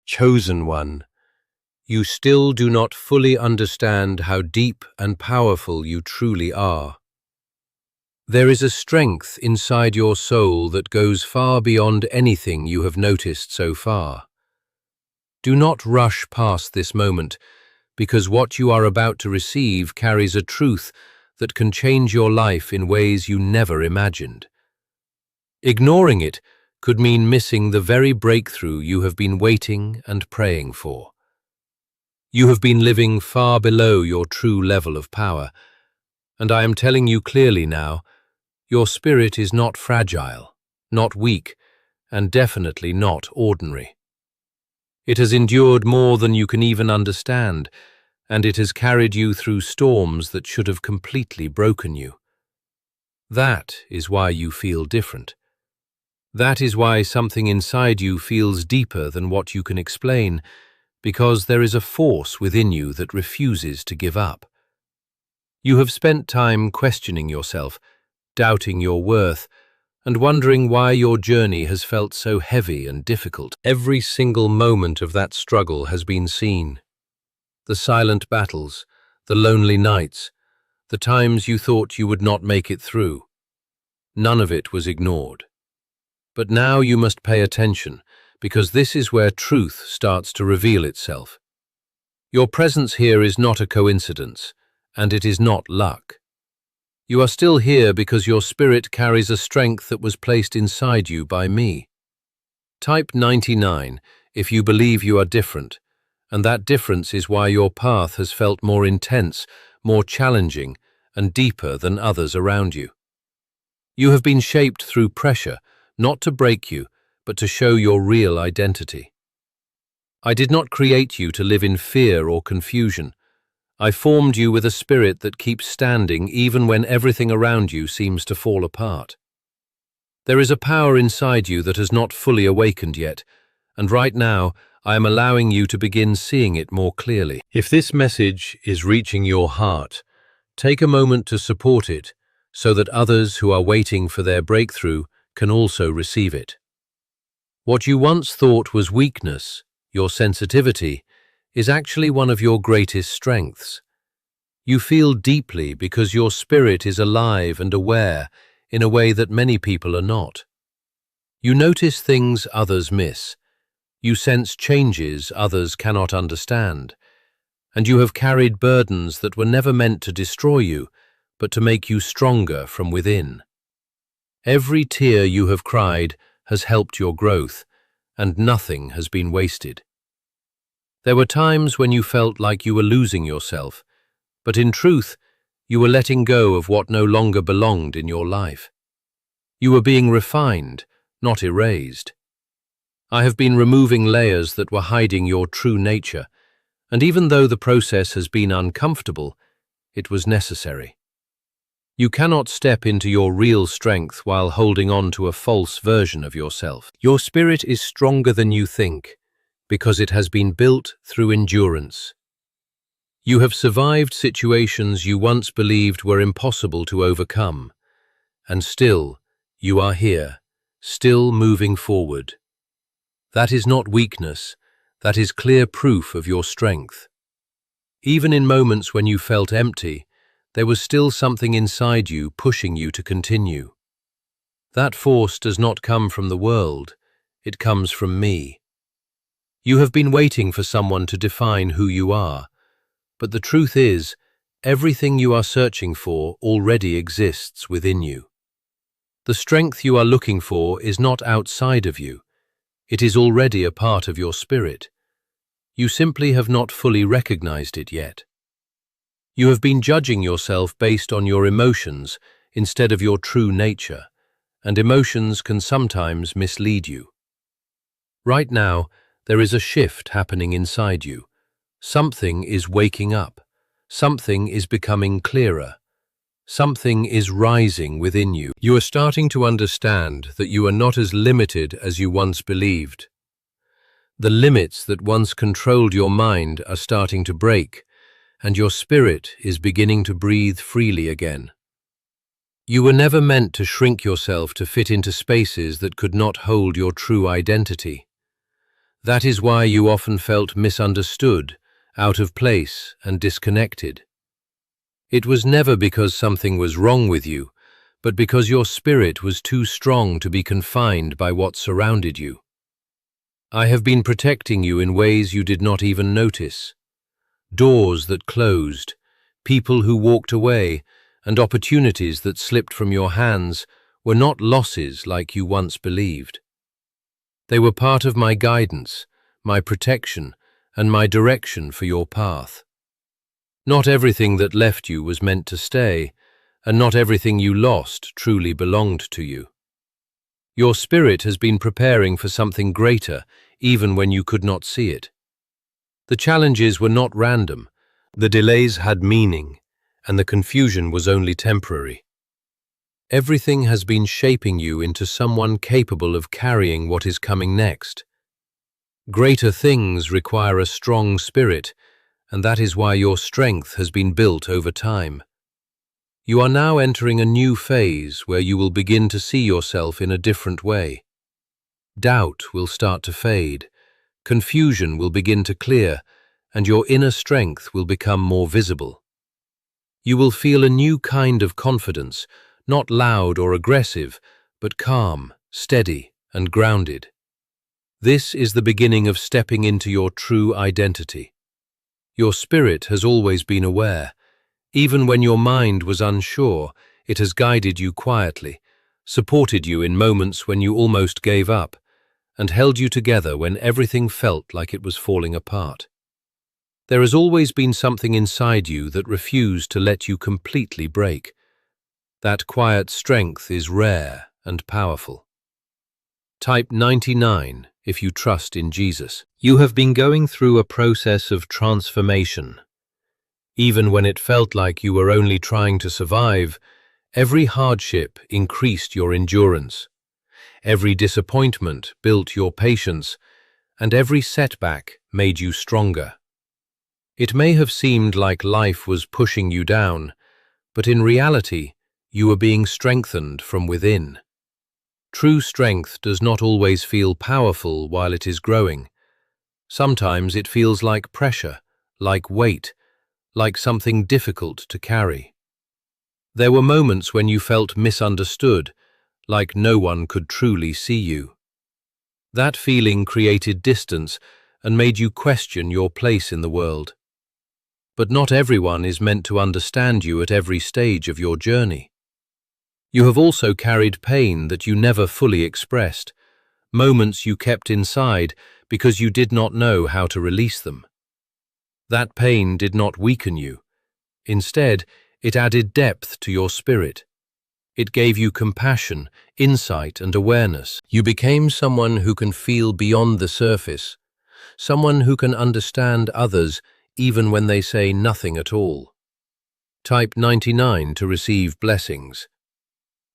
Chosen one, you still do not fully understand how deep and powerful you truly are. There is a strength inside your soul that goes far beyond anything you have noticed so far. Do not rush past this moment, because what you are about to receive carries a truth that can change your life in ways you never imagined. Ignoring it could mean missing the very breakthrough you have been waiting and praying for. You have been living far below your true level of power, and I am telling you clearly now, your spirit is not fragile, not weak, and definitely not ordinary. It has endured more than you can even understand, and it has carried you through storms that should have completely broken you. That is why you feel different. That is why something inside you feels deeper than what you can explain, because there is a force within you that refuses to give up. You have spent time questioning yourself, doubting your worth, and wondering why your journey has felt so heavy and difficult. Every single moment of that struggle has been seen. The silent battles, the lonely nights, the times you thought you would not make it through. None of it was ignored. But now you must pay attention, because this is where truth starts to reveal itself. Your presence here is not a coincidence, and it is not luck. You are still here because your spirit carries a strength that was placed inside you by me. Type 99 if you believe you are different, and that difference is why your path has felt more intense, more challenging, and deeper than others around you. You have been shaped through pressure, not to break you, but to show your real identity. I did not create you to live in fear or confusion. I formed you with a spirit that keeps standing even when everything around you seems to fall apart. There is a power inside you that has not fully awakened yet, and right now I am allowing you to begin seeing it more clearly. If this message is reaching your heart, take a moment to support it so that others who are waiting for their breakthrough can also receive it. What you once thought was weakness, your sensitivity, is actually one of your greatest strengths. You feel deeply because your spirit is alive and aware in a way that many people are not. You notice things others miss. You sense changes others cannot understand. And you have carried burdens that were never meant to destroy you, but to make you stronger from within. Every tear you have cried has helped your growth, and nothing has been wasted. There were times when you felt like you were losing yourself, but in truth, you were letting go of what no longer belonged in your life. You were being refined, not erased. I have been removing layers that were hiding your true nature, and even though the process has been uncomfortable, it was necessary. You cannot step into your real strength while holding on to a false version of yourself. Your spirit is stronger than you think, because it has been built through endurance. You have survived situations you once believed were impossible to overcome, and still, you are here, still moving forward. That is not weakness, that is clear proof of your strength. Even in moments when you felt empty, there was still something inside you pushing you to continue. That force does not come from the world, it comes from me. You have been waiting for someone to define who you are, but the truth is, everything you are searching for already exists within you. The strength you are looking for is not outside of you, it is already a part of your spirit. You simply have not fully recognized it yet. You have been judging yourself based on your emotions instead of your true nature, and emotions can sometimes mislead you. Right now, there is a shift happening inside you. Something is waking up. Something is becoming clearer. Something is rising within you. You are starting to understand that you are not as limited as you once believed. The limits that once controlled your mind are starting to break, and your spirit is beginning to breathe freely again. You were never meant to shrink yourself to fit into spaces that could not hold your true identity. That is why you often felt misunderstood, out of place, and disconnected. It was never because something was wrong with you, but because your spirit was too strong to be confined by what surrounded you. I have been protecting you in ways you did not even notice. Doors that closed, people who walked away, and opportunities that slipped from your hands were not losses like you once believed. They were part of my guidance, my protection, and my direction for your path. Not everything that left you was meant to stay, and not everything you lost truly belonged to you. Your spirit has been preparing for something greater, even when you could not see it. The challenges were not random, the delays had meaning, and the confusion was only temporary. Everything has been shaping you into someone capable of carrying what is coming next. Greater things require a strong spirit, and that is why your strength has been built over time. You are now entering a new phase where you will begin to see yourself in a different way. Doubt will start to fade, confusion will begin to clear, and your inner strength will become more visible. You will feel a new kind of confidence, not loud or aggressive, but calm, steady, and grounded. This is the beginning of stepping into your true identity. Your spirit has always been aware. Even when your mind was unsure, it has guided you quietly, supported you in moments when you almost gave up, and held you together when everything felt like it was falling apart. There has always been something inside you that refused to let you completely break. That quiet strength is rare and powerful. Type 99 if you trust in Jesus. You have been going through a process of transformation. Even when it felt like you were only trying to survive, every hardship increased your endurance. Every disappointment built your patience, and every setback made you stronger. It may have seemed like life was pushing you down, but in reality, you were being strengthened from within. True strength does not always feel powerful while it is growing. Sometimes it feels like pressure, like weight, like something difficult to carry. There were moments when you felt misunderstood, like no one could truly see you. That feeling created distance and made you question your place in the world. But not everyone is meant to understand you at every stage of your journey. You have also carried pain that you never fully expressed, moments you kept inside because you did not know how to release them. That pain did not weaken you. Instead, it added depth to your spirit. It gave you compassion, insight, and awareness. You became someone who can feel beyond the surface, someone who can understand others even when they say nothing at all. Type 99 to receive blessings.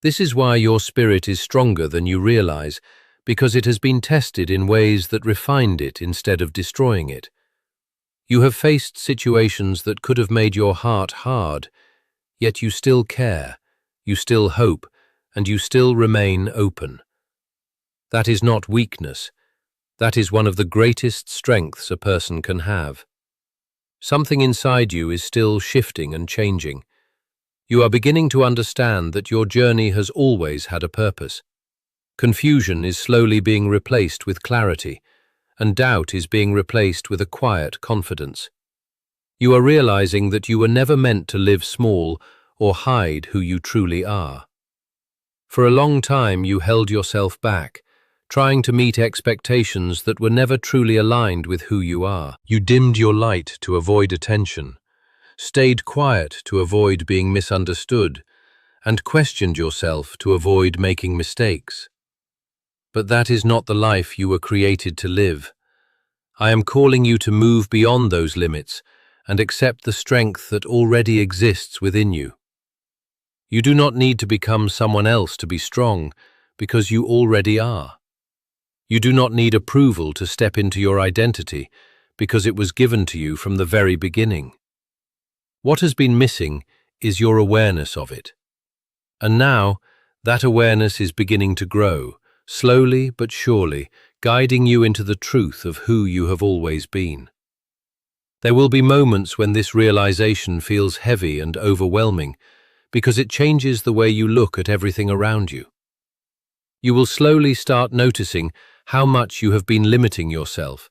This is why your spirit is stronger than you realize, because it has been tested in ways that refined it instead of destroying it. You have faced situations that could have made your heart hard, yet you still care, you still hope, and you still remain open. That is not weakness. That is one of the greatest strengths a person can have. Something inside you is still shifting and changing. You are beginning to understand that your journey has always had a purpose. Confusion is slowly being replaced with clarity, and doubt is being replaced with a quiet confidence. You are realizing that you were never meant to live small or hide who you truly are. For a long time you held yourself back, trying to meet expectations that were never truly aligned with who you are. You dimmed your light to avoid attention, stayed quiet to avoid being misunderstood, and questioned yourself to avoid making mistakes. But that is not the life you were created to live. I am calling you to move beyond those limits and accept the strength that already exists within you. You do not need to become someone else to be strong, because you already are. You do not need approval to step into your identity, because it was given to you from the very beginning. What has been missing is your awareness of it. And now, that awareness is beginning to grow, slowly but surely, guiding you into the truth of who you have always been. There will be moments when this realization feels heavy and overwhelming because it changes the way you look at everything around you. You will slowly start noticing how much you have been limiting yourself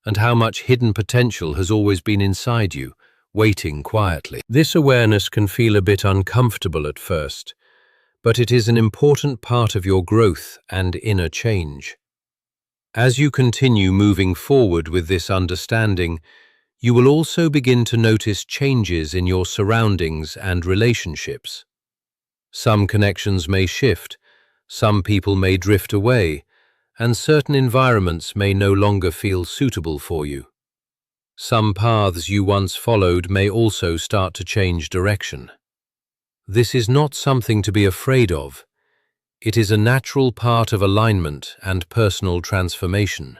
and how much hidden potential has always been inside you, waiting quietly. This awareness can feel a bit uncomfortable at first, but it is an important part of your growth and inner change. As you continue moving forward with this understanding, you will also begin to notice changes in your surroundings and relationships. Some connections may shift, some people may drift away, and certain environments may no longer feel suitable for you. Some paths you once followed may also start to change direction. This is not something to be afraid of. It is a natural part of alignment and personal transformation.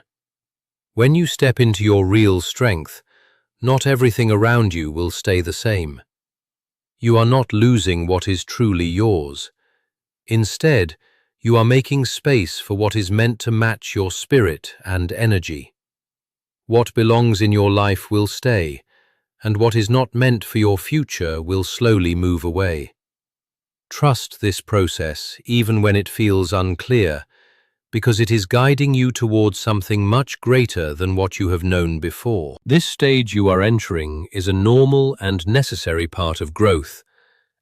When you step into your real strength, not everything around you will stay the same. You are not losing what is truly yours. Instead, you are making space for what is meant to match your spirit and energy. What belongs in your life will stay, and what is not meant for your future will slowly move away. Trust this process even when it feels unclear, because it is guiding you towards something much greater than what you have known before. This stage you are entering is a normal and necessary part of growth,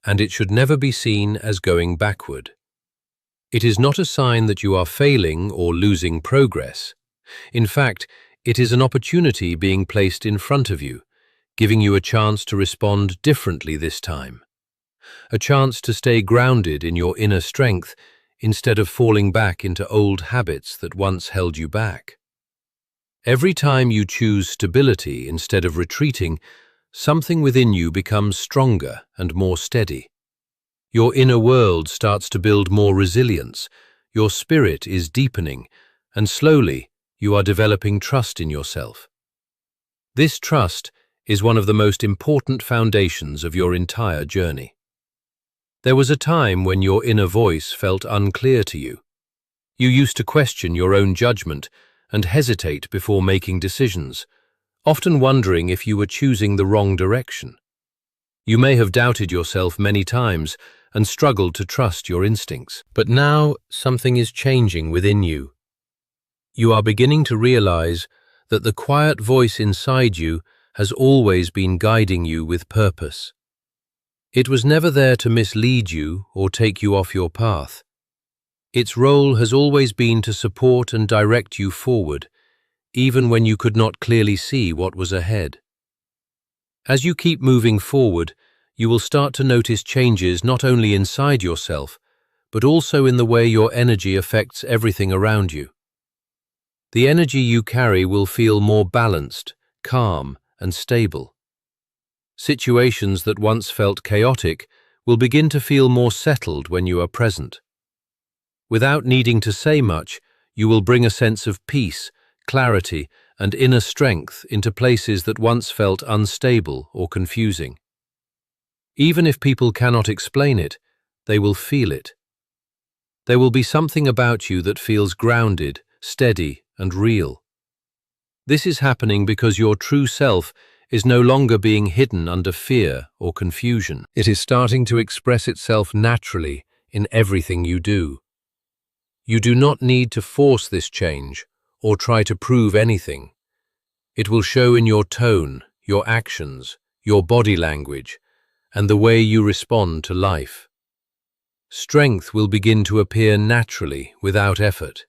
and it should never be seen as going backward. It is not a sign that you are failing or losing progress. In fact, it is an opportunity being placed in front of you, giving you a chance to respond differently this time. A chance to stay grounded in your inner strength instead of falling back into old habits that once held you back. Every time you choose stability instead of retreating, something within you becomes stronger and more steady. Your inner world starts to build more resilience, your spirit is deepening, and slowly you are developing trust in yourself. This trust is one of the most important foundations of your entire journey. There was a time when your inner voice felt unclear to you. You used to question your own judgment and hesitate before making decisions, often wondering if you were choosing the wrong direction. You may have doubted yourself many times and struggled to trust your instincts. But now something is changing within you. You are beginning to realize that the quiet voice inside you has always been guiding you with purpose. It was never there to mislead you or take you off your path. Its role has always been to support and direct you forward, even when you could not clearly see what was ahead. As you keep moving forward, you will start to notice changes not only inside yourself, but also in the way your energy affects everything around you. The energy you carry will feel more balanced, calm, and stable. Situations that once felt chaotic will begin to feel more settled when you are present. Without needing to say much, you will bring a sense of peace, clarity, and inner strength into places that once felt unstable or confusing. Even if people cannot explain it, they will feel it. There will be something about you that feels grounded, steady, and real. This is happening because your true self is no longer being hidden under fear or confusion. It is starting to express itself naturally in everything you do. You do not need to force this change or try to prove anything. It will show in your tone, your actions, your body language, and the way you respond to life. Strength will begin to appear naturally without effort.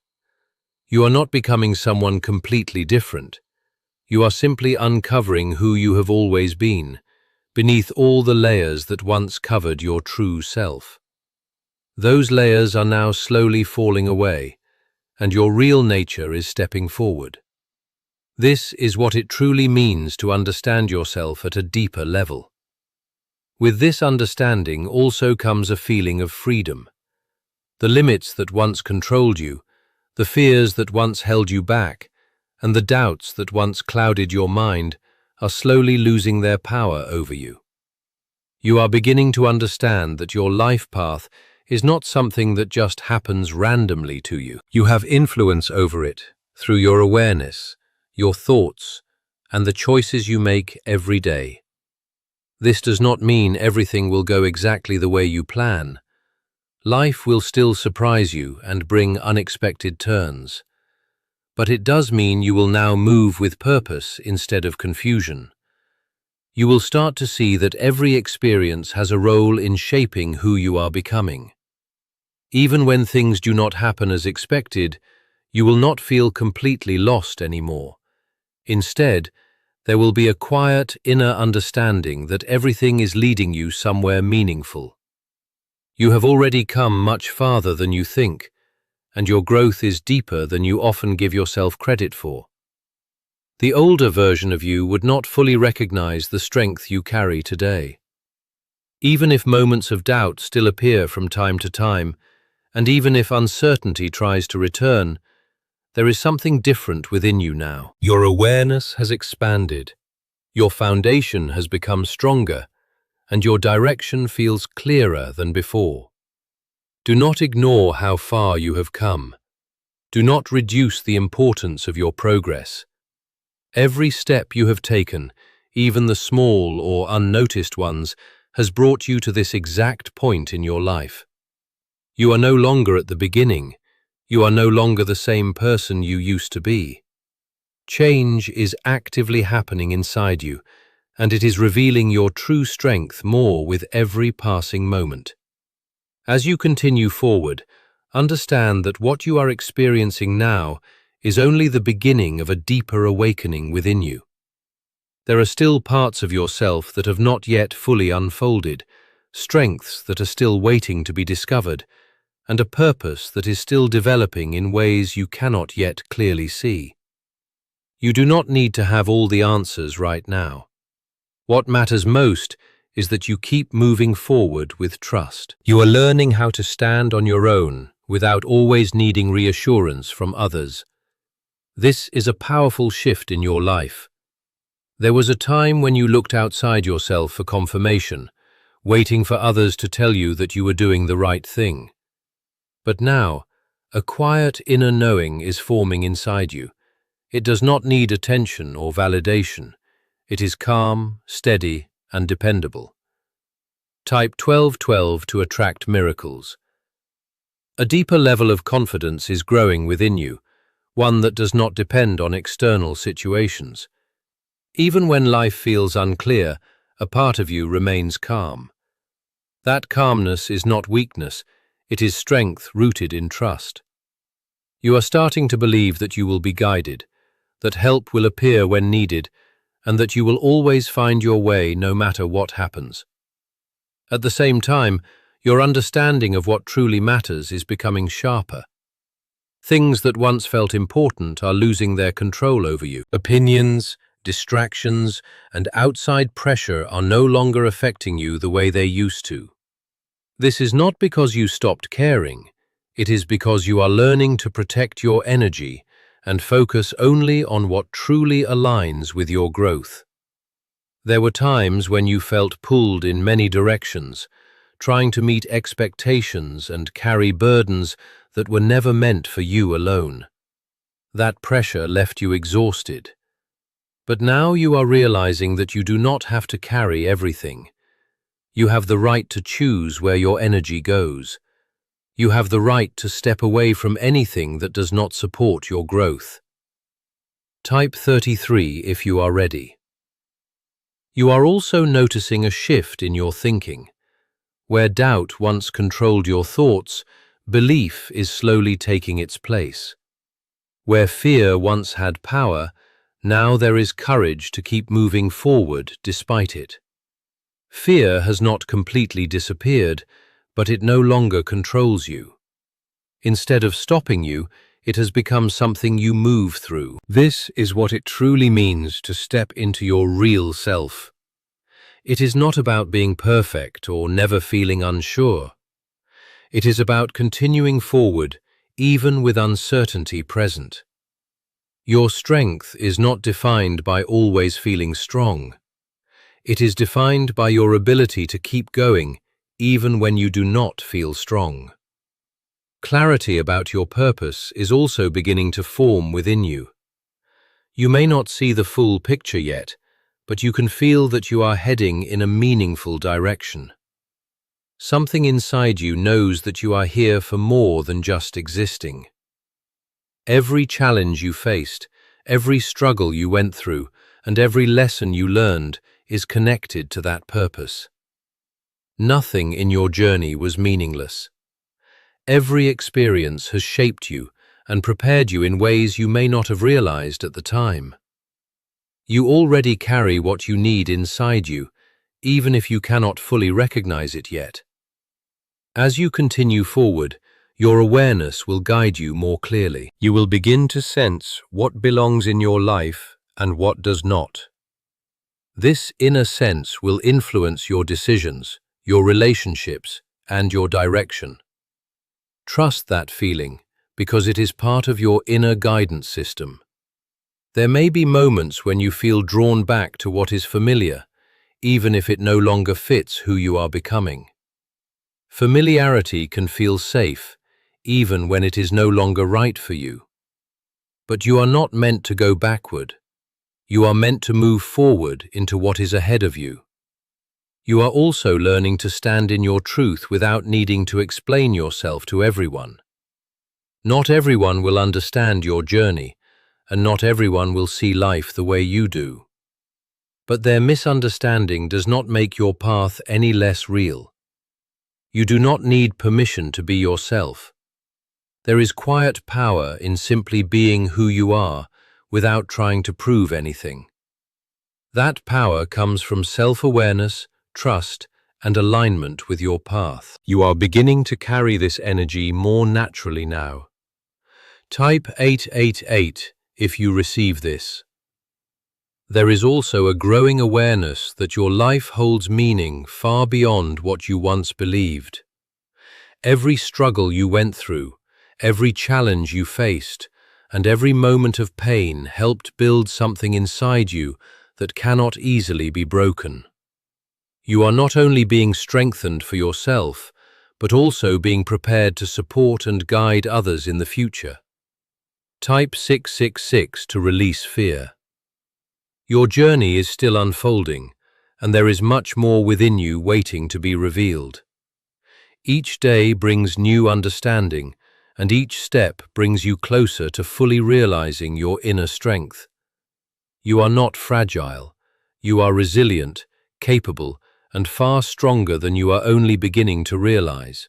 You are not becoming someone completely different. You are simply uncovering who you have always been, beneath all the layers that once covered your true self. Those layers are now slowly falling away, and your real nature is stepping forward. This is what it truly means to understand yourself at a deeper level. With this understanding also comes a feeling of freedom. The limits that once controlled you, the fears that once held you back, and the doubts that once clouded your mind are slowly losing their power over you. You are beginning to understand that your life path is not something that just happens randomly to you. You have influence over it, through your awareness, your thoughts, and the choices you make every day. This does not mean everything will go exactly the way you plan. Life will still surprise you and bring unexpected turns. But it does mean you will now move with purpose instead of confusion. You will start to see that every experience has a role in shaping who you are becoming. Even when things do not happen as expected, you will not feel completely lost anymore. Instead, there will be a quiet inner understanding that everything is leading you somewhere meaningful. You have already come much farther than you think, and your growth is deeper than you often give yourself credit for. The older version of you would not fully recognize the strength you carry today. Even if moments of doubt still appear from time to time, and even if uncertainty tries to return, there is something different within you now. Your awareness has expanded, your foundation has become stronger, and your direction feels clearer than before. Do not ignore how far you have come. Do not reduce the importance of your progress. Every step you have taken, even the small or unnoticed ones, has brought you to this exact point in your life. You are no longer at the beginning. You are no longer the same person you used to be. Change is actively happening inside you, and it is revealing your true strength more with every passing moment. As you continue forward, understand that what you are experiencing now is only the beginning of a deeper awakening within you. There are still parts of yourself that have not yet fully unfolded, strengths that are still waiting to be discovered, and a purpose that is still developing in ways you cannot yet clearly see. You do not need to have all the answers right now. What matters most is that you keep moving forward with trust. You are learning how to stand on your own without always needing reassurance from others. This is a powerful shift in your life. There was a time when you looked outside yourself for confirmation, waiting for others to tell you that you were doing the right thing. But now, a quiet inner knowing is forming inside you. It does not need attention or validation. It is calm, steady, and dependable. Type 1212 to attract miracles. A deeper level of confidence is growing within you, one that does not depend on external situations. Even when life feels unclear, a part of you remains calm. That calmness is not weakness, it is strength rooted in trust. You are starting to believe that you will be guided, that help will appear when needed, and that you will always find your way no matter what happens. At the same time, your understanding of what truly matters is becoming sharper. Things that once felt important are losing their control over you. Opinions, distractions, and outside pressure are no longer affecting you the way they used to. This is not because you stopped caring. It is because you are learning to protect your energy and focus only on what truly aligns with your growth. There were times when you felt pulled in many directions, trying to meet expectations and carry burdens that were never meant for you alone. That pressure left you exhausted. But now you are realizing that you do not have to carry everything. You have the right to choose where your energy goes. You have the right to step away from anything that does not support your growth. Type 33 if you are ready. You are also noticing a shift in your thinking. Where doubt once controlled your thoughts, belief is slowly taking its place. Where fear once had power, now there is courage to keep moving forward despite it. Fear has not completely disappeared, but it no longer controls you. Instead of stopping you, it has become something you move through. This is what it truly means to step into your real self. It is not about being perfect or never feeling unsure. It is about continuing forward, even with uncertainty present. Your strength is not defined by always feeling strong. It is defined by your ability to keep going, even when you do not feel strong. Clarity about your purpose is also beginning to form within you. You may not see the full picture yet, but you can feel that you are heading in a meaningful direction. Something inside you knows that you are here for more than just existing. Every challenge you faced, every struggle you went through, and every lesson you learned is connected to that purpose. Nothing in your journey was meaningless. Every experience has shaped you and prepared you in ways you may not have realized at the time. You already carry what you need inside you, even if you cannot fully recognize it yet. As you continue forward, your awareness will guide you more clearly. You will begin to sense what belongs in your life and what does not. This inner sense will influence your decisions, your relationships, and your direction. Trust that feeling, because it is part of your inner guidance system. There may be moments when you feel drawn back to what is familiar, even if it no longer fits who you are becoming. Familiarity can feel safe, even when it is no longer right for you. But you are not meant to go backward. You are meant to move forward into what is ahead of you. You are also learning to stand in your truth without needing to explain yourself to everyone. Not everyone will understand your journey, and not everyone will see life the way you do. But their misunderstanding does not make your path any less real. You do not need permission to be yourself. There is quiet power in simply being who you are without trying to prove anything. That power comes from self-awareness, trust, and alignment with your path. You are beginning to carry this energy more naturally now. Type 888 if you receive this. There is also a growing awareness that your life holds meaning far beyond what you once believed. Every struggle you went through, every challenge you faced, and every moment of pain helped build something inside you that cannot easily be broken. You are not only being strengthened for yourself, but also being prepared to support and guide others in the future. Type 666 to release fear. Your journey is still unfolding, and there is much more within you waiting to be revealed. Each day brings new understanding, and each step brings you closer to fully realizing your inner strength. You are not fragile. You are resilient, capable, and far stronger than you are only beginning to realize.